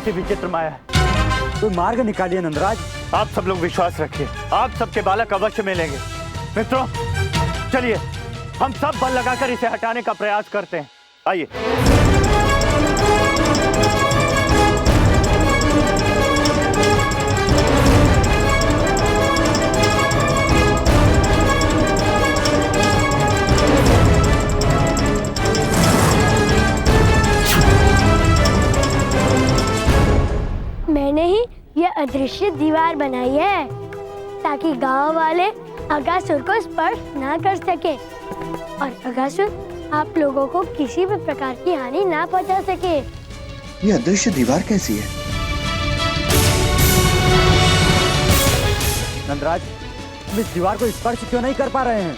कैसी विचित्र माया है। कोई मार्ग निकालिए नंदराज। आप सब लोग विश्वास रखिए, आप सबके बालक अवश्य मिलेंगे। मित्रों चलिए हम सब बल लगाकर इसे हटाने का प्रयास करते हैं। आइए। मैंने ही ये अदृश्य दीवार बनाई है ताकि गांव वाले अगासुर को स्पर्श ना कर सके और अगासुर आप लोगों को किसी भी प्रकार की हानि ना पहुंचा सके। ये अदृश्य दीवार कैसी है? नंदराज, हम इस दीवार को स्पर्श क्यों नहीं कर पा रहे हैं?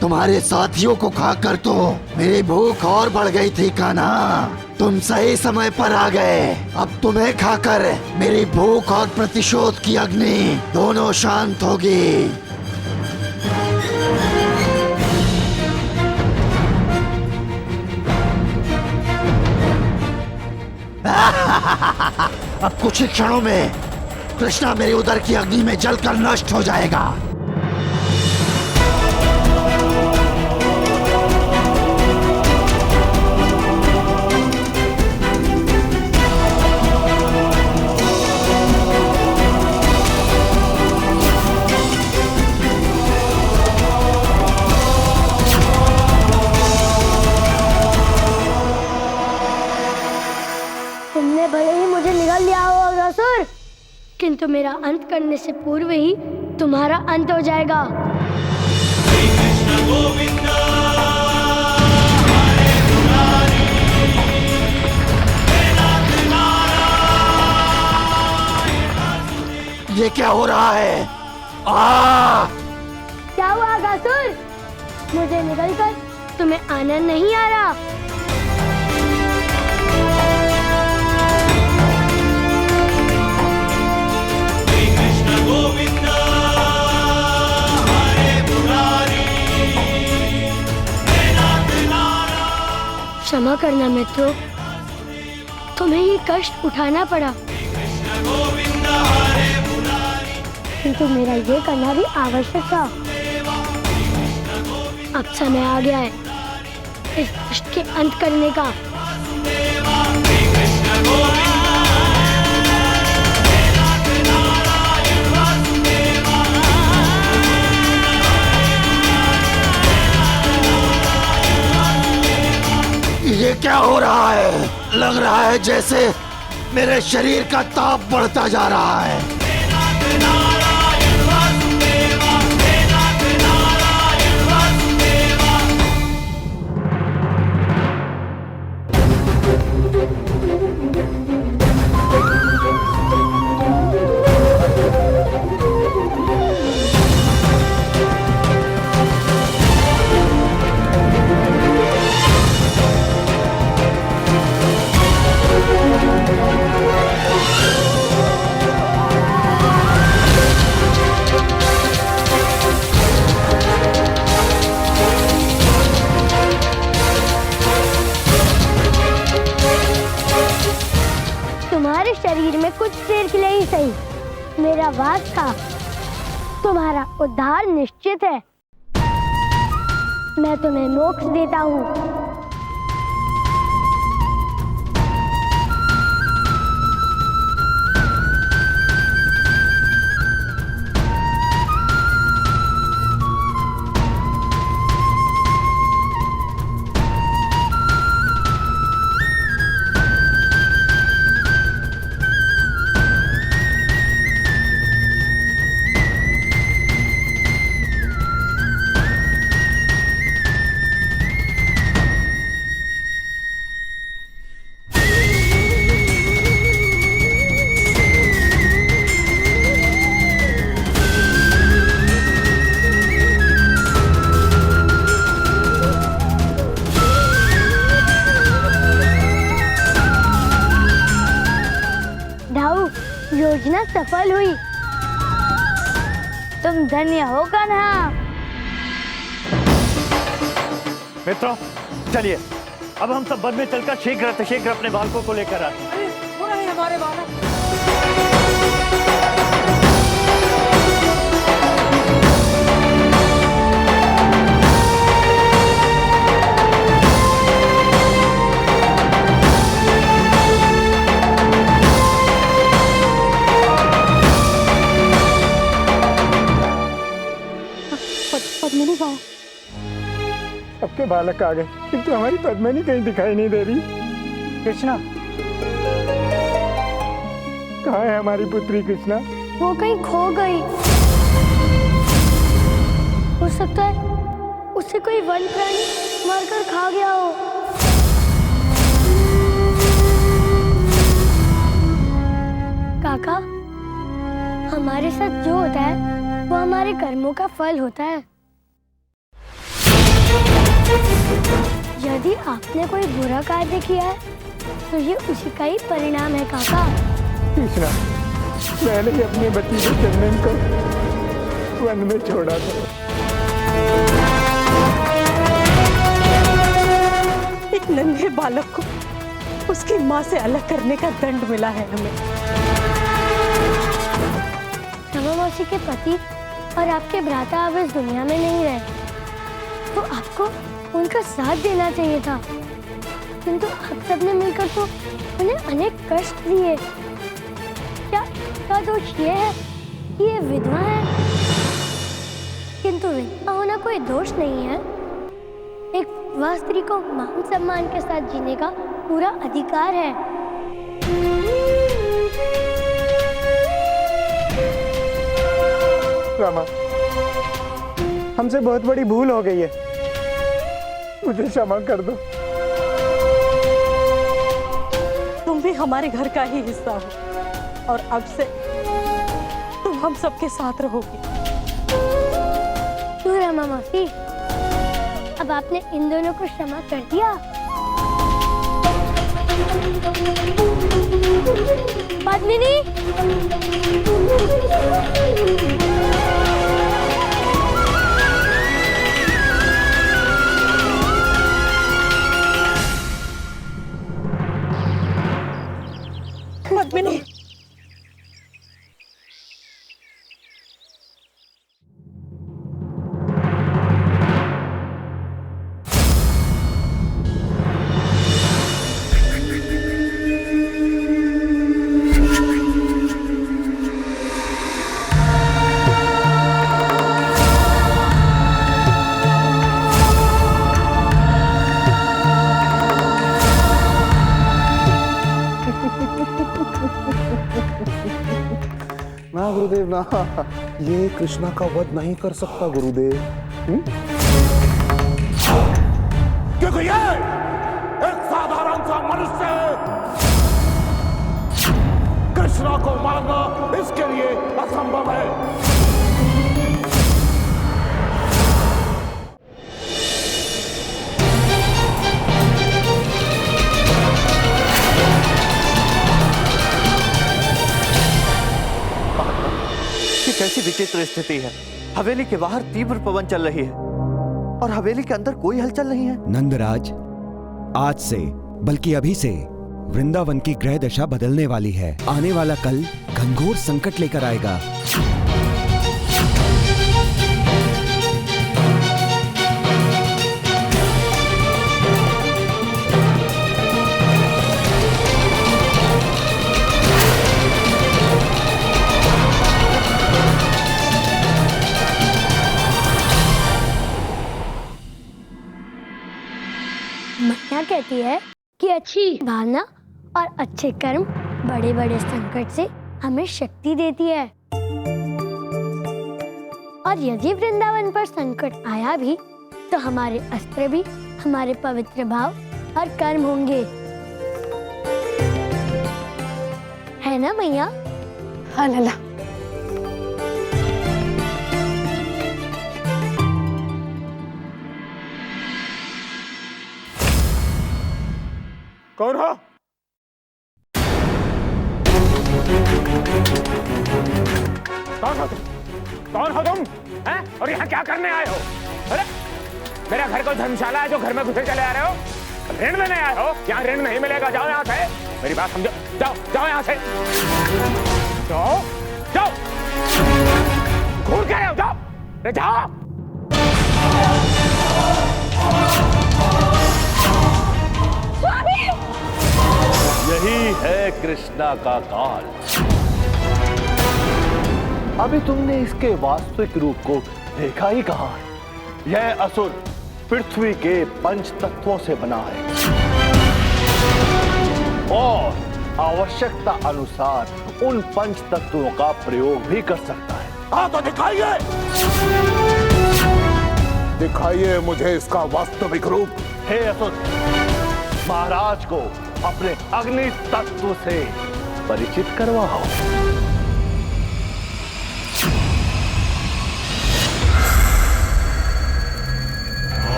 तुम्हारे साथियों को खाकर तो मेरी भूख और बढ़ गई थी कान्हा। तुम सही समय पर आ गए। अब तुम्हें खाकर मेरी भूख और प्रतिशोध की अग्नि दोनों शांत होगी। अब कुछ ही क्षणों में कृष्णा मेरे उदर की अग्नि में जलकर नष्ट हो जाएगा। तुमने भले ही मुझे निगल लिया हो अगासुर, किंतु मेरा अंत करने से पूर्व ही तुम्हारा अंत हो जाएगा। ये क्या हो रहा है? क्या हुआ अगासुर? मुझे निगलकर तुम्हें आनंद नहीं आ रहा? क्षमा करना मित्रों, तुम्हें ये कष्ट उठाना पड़ा, किंतु मेरा ये करना भी आवश्यक था। अब समय आ गया है इस कष्ट के अंत करने का। ये क्या हो रहा है? लग रहा है जैसे मेरे शरीर का ताप बढ़ता जा रहा है। तुम्हारे शरीर में कुछ देर के लिए ही सही मेरा वास था। तुम्हारा उद्धार निश्चित है। मैं तुम्हें मोक्ष देता हूँ। योजना सफल हुई। तुम धन्य हो कान्हा। मित्रों चलिए, अब हम सब वन में चलकर शीघ्र अपने बालकों को लेकर आते हैं। अरे वो रहे हमारे बालक। पद्मिनी कहाँ? सबके बालक आ गए, किंतु हमारी पद्मिनी कहीं दिखाई नहीं दे रही। कृष्णा, कहाँ है हमारी पुत्री कृष्णा? वो कहीं खो गई। हो सकता है उसे कोई वन प्राणी मारकर खा गया हो। काका, हमारे साथ जो होता है वो हमारे कर्मों का फल होता है। यदि आपने कोई बुरा कार्य किया है तो ये उसी का ही परिणाम है काका। कृष्णा, मैंने ही अपने भतीजे चंदन को वन में छोड़ा था। एक नन्हे बालक को उसकी माँ से अलग करने का दंड मिला है हमें। रमा मौसी के पति और आपके भ्राता अब इस दुनिया में नहीं रहे, तो आपको उनका साथ देना चाहिए था, किंतु आप सबने मिलकर तो उन्हें अनेक कष्ट दिए। क्या दोष ये है कि ये विधवा है? किंतु विधवा होना कोई दोष नहीं है। एक विधवा स्त्री को मान सम्मान के साथ जीने का पूरा अधिकार है। रामा, हमसे बहुत बड़ी भूल हो गई है, मुझे क्षमा कर दो। तुम भी हमारे घर का ही हिस्सा हो और अब से तुम हम सबके साथ रहोगी। क्यों रमा मौसी, अब आपने इन दोनों को क्षमा कर दिया? पद्मिनी, पद्मिनी, ना गुरुदेव ना, ये कृष्णा का वध नहीं कर सकता गुरुदेव। क्योंकि ये एक साधारण सा मनुष्य है। कृष्णा को मारना इसके लिए असंभव है। कैसी विचित्र स्थिति है। हवेली के बाहर तीव्र पवन चल रही है और हवेली के अंदर कोई हलचल नहीं है। नंदराज, आज से बल्कि अभी से वृंदावन की ग्रह दशा बदलने वाली है। आने वाला कल घनघोर संकट लेकर आएगा। मैया कहती है कि अच्छी भावना और अच्छे कर्म बड़े बड़े संकट से हमें शक्ति देती है। और यदि वृंदावन पर संकट आया भी तो हमारे अस्त्र भी हमारे पवित्र भाव और कर्म होंगे, है ना मैया? हाँ लला। कौन हो? कौन हो तुम? कौन हो तुम? हैं? और यहाँ क्या करने आए हो? अरे मेरा घर कोई धर्मशाला है जो घर में घुसे चले आ रहे हो? ऋण लेने आए हो? यहाँ ऋण नहीं मिलेगा, जाओ यहाँ से। मेरी बात समझो, जाओ जाओ यहाँ से, जाओ जाओ, घूर क्या रहे हो? जाओ, अरे जाओ। यही है कृष्णा का काल। अभी तुमने इसके वास्तविक रूप को देखा ही कहां है। यह असुर पृथ्वी के पंच तत्वों से बना है और आवश्यकता अनुसार उन पंच तत्वों का प्रयोग भी कर सकता है। हाँ तो दिखाइए, दिखाइए मुझे इसका वास्तविक रूप। हे असुर, महाराज को अपने अग्नि तत्व से परिचित करवाओ।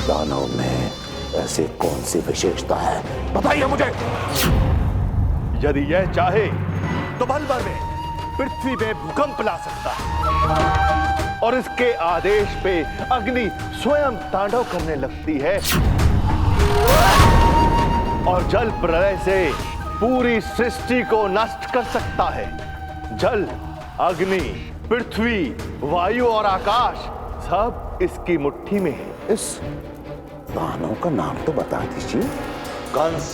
दानव में ऐसी कौन सी विशेषता है, बताइए मुझे। यदि यह चाहे तो पल भर में पृथ्वी पे भूकंप ला सकता है और इसके आदेश पे अग्नि स्वयं तांडव करने लगती है और जल प्रलय से पूरी सृष्टि को नष्ट कर सकता है। जल, अग्नि, पृथ्वी, वायु और आकाश सब इसकी मुट्ठी में है। इस दानव का नाम तो बता दीजिए। कंस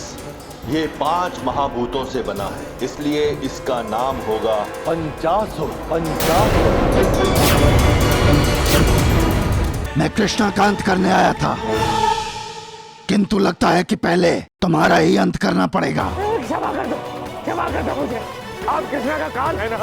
ये 5 महाभूतों से बना है, इसलिए इसका नाम होगा पंचासुर। मैं कृष्णा का अंत करने आया था, किंतु लगता है कि पहले तुम्हारा ही अंत करना पड़ेगा। क्षमा कर दो मुझे। आप कृष्णा का काल है ना?